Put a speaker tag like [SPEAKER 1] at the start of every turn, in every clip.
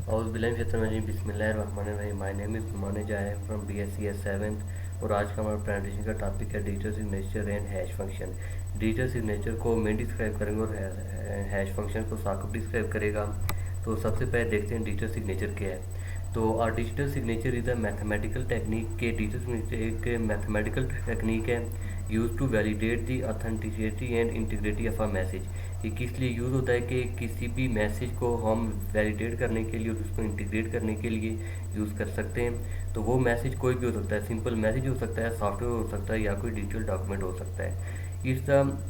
[SPEAKER 1] बिस्मिल्लाहिर्रहमानिर्रहीम। My name is Numan जाय from BSc 7th। और आज का हमारा प्रेजेंटेशन का टॉपिक है digital signature and hash function. Digital signature को मैं डिस्क्राइब करेंगे और हैश फंक्शन को साकिब डिस्क्राइब करेगा। तो सबसे पहले देखते हैं डिजिटल सिग्नेचर क्या है। तो digital signature is a mathematical technique के डिजिटल सिग्नेचर एक मैथमेटिकल टेक्निक है use to validate the authenticity and integrity of a message. ये किस लिए यूज़ होता है कि किसी भी मैसेज को हम वैलिडेट करने के लिए और उसको इंटीग्रेट करने के लिए यूज़ कर सकते हैं। तो वो मैसेज कोई भी हो सकता है, सिंपल मैसेज हो सकता है, सॉफ्टवेयर हो सकता है या कोई डिजिटल डॉक्यूमेंट हो सकता है। It's the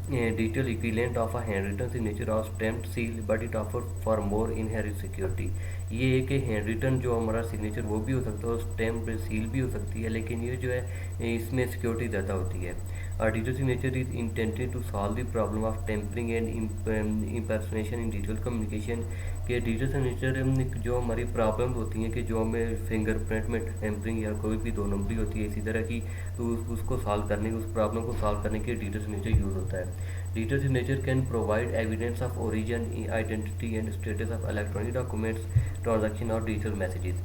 [SPEAKER 1] digital equivalent of a hand written signature of stamped seal but it offer for more inherent security. ये एक हैंड रिटन जो हमारा सिग्नेचर वो भी हो सकता है और स्टैम्प सील भी हो सकती है, लेकिन ये जो है इसमें सिक्योरिटी ज़्यादा होती है। Digital signature is intended to solve the problem of tampering and impersonation in digital communication. के डिजिटल सिग्नेचर जो हमारी प्रॉब्लम होती हैं कि जो हमें फिंगरप्रिंट में टेम्परिंग या कोई भी दो नंबरी होती है इसी तरह की, तो उसको सॉल्व करने उस प्रॉब्लम को सॉल्व करने के डिजिटल सिग्नेचर यूज़ होता है। Digital signature can provide evidence of origin, identity and status of electronic documents, transaction और डिजिटल मैसेजेस।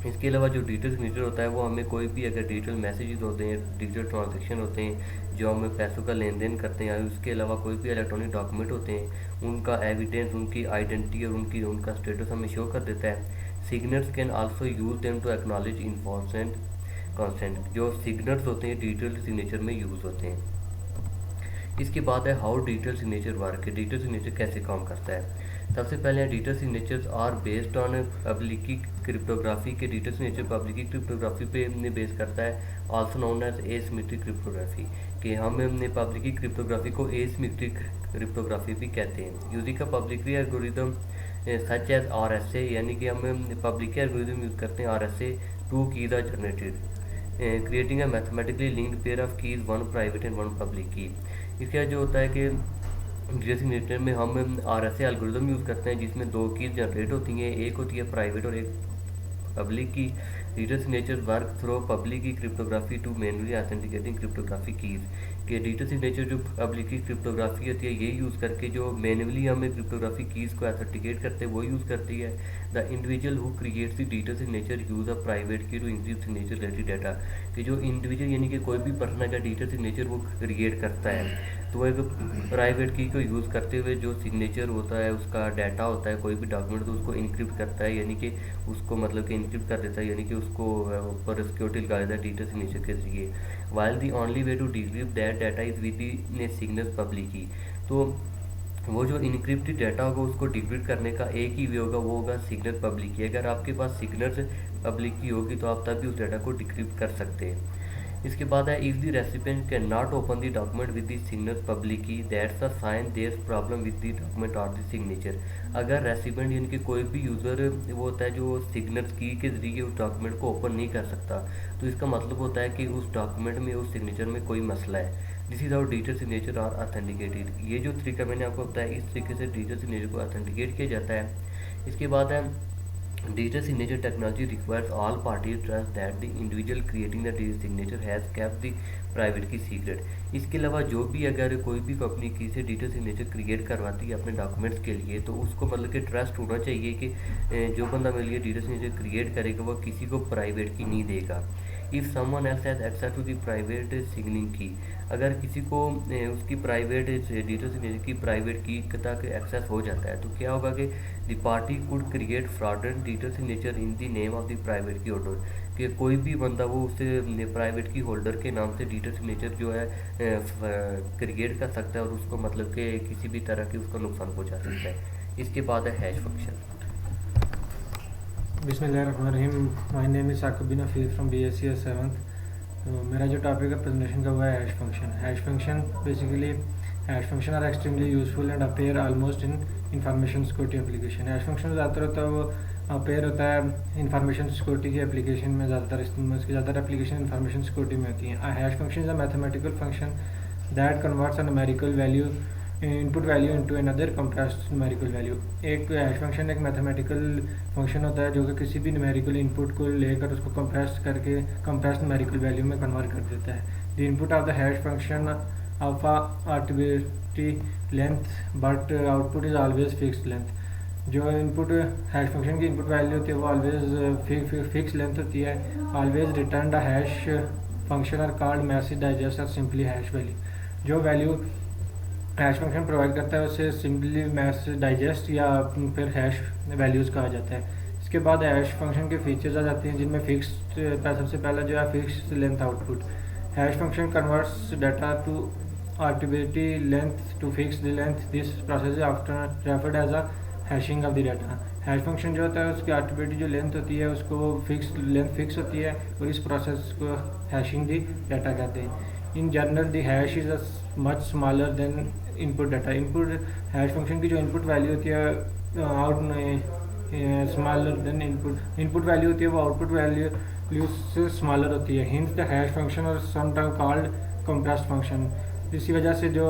[SPEAKER 1] इसके अलावा जो डिजिटल सिग्नेचर होता है वो हमें कोई भी अगर डिजिटल मैसेजेस होते हैं, डिजिटल ट्रांजैक्शन होते हैं जो हमें पैसों का लेन देन करते हैं, उसके अलावा कोई भी इलेक्ट्रॉनिक डॉक्यूमेंट होते हैं, उनका एविडेंस, उनकी आइडेंटिटी और उनका स्टेटस हमें शो कर देता है। Signers can also use them to acknowledge informed consent. जो सिग्नर्स होते हैं डिजिटल सिग्नेचर में यूज़ होते हैं। इसके बाद है हाउ डिजिटल सिग्नेचर वर्क है, डिजिटल सिग्नेचर कैसे काम करता है। सबसे पहले digital signatures are based on public cryptography के डिजिटल सिग्नेचर पब्लिक क्रिप्टोग्राफी पे बेस करता है, also known as asymmetric cryptography. कि हम पब्लिक क्रिप्टोग्राफी को एसिमेट्रिक क्रिप्टोग्राफी भी कहते हैं। यूजिंग का public algorithm such as RSA, यानी कि हम पब्लिक एल्गोरिदम यूज़ करते हैं RSA, two keys are generated creating a mathematically linked pair of keys, one private and one public key. इसका जो होता है कि डिजिटल सिग्नेचर में हम RSA एल्गोरिदम यूज़ करते हैं जिसमें दो कीज जनरेट होती हैं, एक होती है प्राइवेट और एक public key. Digital signature work through public key cryptography to manually authenticating cryptography keys. कि डिजिटल सिग्नेचर जो पब्लिक की क्रिप्टोग्राफी होती है ये यूज़ करके जो मैनुअली हमें क्रिप्टोग्राफी कीज़ को ऑथेंटिकेट करते हैं वो यूज़ करती है। The individual who creates the digital signature use a private key to increase signature related data. कि जो इंडिविजुअल यानी कि कोई भी पर्सन अगर डिजिटल सिग्नेचर वो क्रिएट करता है तो वो एक प्राइवेट की को यूज़ करते हुए जो सिग्नेचर होता है उसका डाटा होता है कोई भी डॉक्यूमेंट, तो उसको इनक्रिप्ट करता है, यानी कि उसको मतलब कि इनक्रिप्ट कर देता है, यानी कि उसको ऊपर सिक्योरिटी लगा देता है डिजिटल सिग्नेचर के जरिए। While the only way to decrypt that data is with the signal public key. तो वो जो इनक्रिप्टेड डाटा होगा उसको डिक्रिप्ट करने का एक ही वे होगा, वो होगा सिग्नल पब्लिक की। अगर आपके पास सिग्नल पब्लिक की होगी तो आप तभी उस डाटा को डिक्रिप्ट कर सकते हैं। इसके बाद है if the recipient can not open the document with the signal public key, that's a sign there problem with the document और द सिग्नेचर। अगर रेसिपिएंट यानी कि कोई भी यूज़र वो होता है जो सिग्नल की के ज़रिए उस डॉक्यूमेंट को ओपन नहीं कर सकता, तो इसका मतलब होता है कि उस डॉक्यूमेंट में उस सिग्नेचर में कोई मसला है। This is our digital signature are authenticated. ये जो तरीका मैंने आपको बताया इस तरीके से डिजिटल सिग्नेचर को ऑथेंटिकेट किया जाता है। इसके बाद है digital signature technology requires all parties trust that the individual creating the digital signature has kept the private key secret। इसके अलावा जो भी अगर कोई भी अपनी की से डिजिटल सिग्नेचर क्रिएट करवाती है अपने डॉक्यूमेंट्स के लिए, तो उसको मतलब कि ट्रस्ट होना चाहिए कि जो बंदा मेरे लिए डिजिटल सिग्नेचर क्रिएट करेगा वो किसी को प्राइवेट की नहीं देगा। If someone else has access to the private signing key, अगर किसी को उसकी प्राइवेट डिजिटल सिग्नेचर की प्राइवेट की तक एक्सेस हो जाता है तो क्या होगा कि the party could create fraudulent digital signature in the name of the private की होल्डर। कि कोई भी बंदा वो उससे प्राइवेट की होल्डर के नाम से डिजिटल सिग्नेचर जो है क्रिएट कर सकता है और उसको मतलब कि किसी भी तरह की उसको नुकसान पहुंचा सकता है। इसके बाद है हैश फंक्शन।
[SPEAKER 2] बिस्मिल्लाहिर्रहमानिर्रहीम। My name is Saqib bin Hafeez from BSc 7th। तो मेरा जो टॉपिक है प्रेजेंटेशन का वो है hash function. Hash function basically hash function are extremely useful and appear almost in information security application. Hash function ज़्यादातर होता है वो अपेयर होता है इंफॉर्मेशन सिक्योरिटी की एप्लीकेशन में, ज़्यादातर इसकी ज़्यादातर एप्लीकेशन इंफॉर्मेशन सिक्योरिटी में होती हैं। Hash function is a mathematical function that converts a numerical value input value into another compressed numerical value. एक हैश फंक्शन एक मैथमेटिकल फंक्शन होता है जो कि किसी भी न्यूमेरिकल इनपुट को लेकर उसको कंप्रेस करके कंप्रेस्ड न्यूमेरिकल वैल्यू में कन्वर्ट कर देता है। The input of the hash function of arbitrary length but output is always fixed length. जो इनपुट हैश फंक्शन की इनपुट वैल्यू होती है वो ऑलवेज फिक्स लेंथ होती है. Always return the hash function are called message digest और simply hash value. जो value hash function provide करता है उसे सिंपली मैसेज डाइजेस्ट या फिर हैश वैल्यूज़ कहा जाता है. इसके बाद हैश फंक्शन के फीचर्स आ जाते हैं जिनमें फिक्स्ड सबसे पहला जो है fixed length output. Hash function converts data to arbitrary length to fix the length. This process after referred as a hashing of the data. Hash function जो होता है उसकी आर्बिट्रेरी जो लेंथ होती है उसको फिक्स लेंथ फिक्स होती है और इस प्रोसेस को हैशिंग दी डाटा कहते हैं. In general the hash is much smaller than input data. Input hash function की जो इनपुट वैल्यू होती है स्मॉलर देन इनपुट वैल्यू होती है वो आउटपुट वैल्यू से स्मॉलर होती है. हिंस द हैश फंक्शन और समटाइम कॉल्ड कंप्रेस्ड फंक्शन. इसी वजह से जो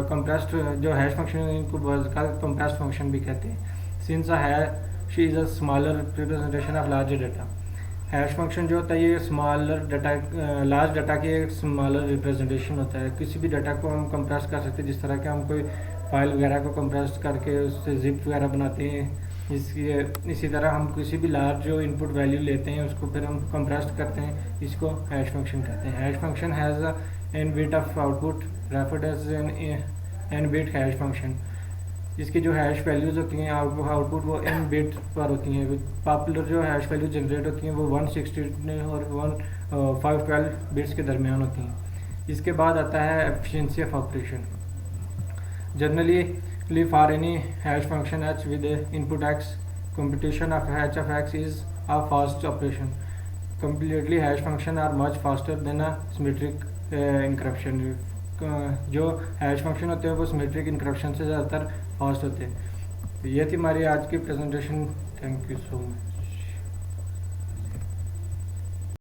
[SPEAKER 2] कंप्रेस्ड जो हैश फंक्शन इनको कंप्रेस्ड फंक्शन भी कहते हैं. Since a hash is a smaller representation of larger data. Hash function जो होता है ये स्मॉलर डाटा लार्ज डाटा की एक स्मॉलर रिप्रेजेंटेशन होता है. किसी भी डाटा को हम कंप्रेस कर सकते हैं जिस तरह के हम कोई फाइल वगैरह को कंप्रेस करके उससे जिप वगैरह बनाते हैं. इसी तरह हम किसी भी लार्ज जो इनपुट वैल्यू लेते हैं उसको फिर हम कंप्रेस करते हैं. इसको हैश फंक्शन कहते हैं. Hash function has a n bit of output referred as n bit hash function. इसकी जो हैश वैल्यूज़ होती हैं आउटपुट वो n बिट पर होती हैं. पॉपुलर जो हैश वैल्यू जनरेट होती हैं वो 160 और 512 बिट्स के दरमियान होती हैं. इसके बाद आता है efficiency of operation. Generally for any hash function h with input x, computation of h of x is a fast operation. Completely hash function are much faster than a symmetric encryption. जो hash function होते हैं वो symmetric encryption से ज़्यादातर fast होते हैं. ये थी हमारी आज की presentation. Thank you so much.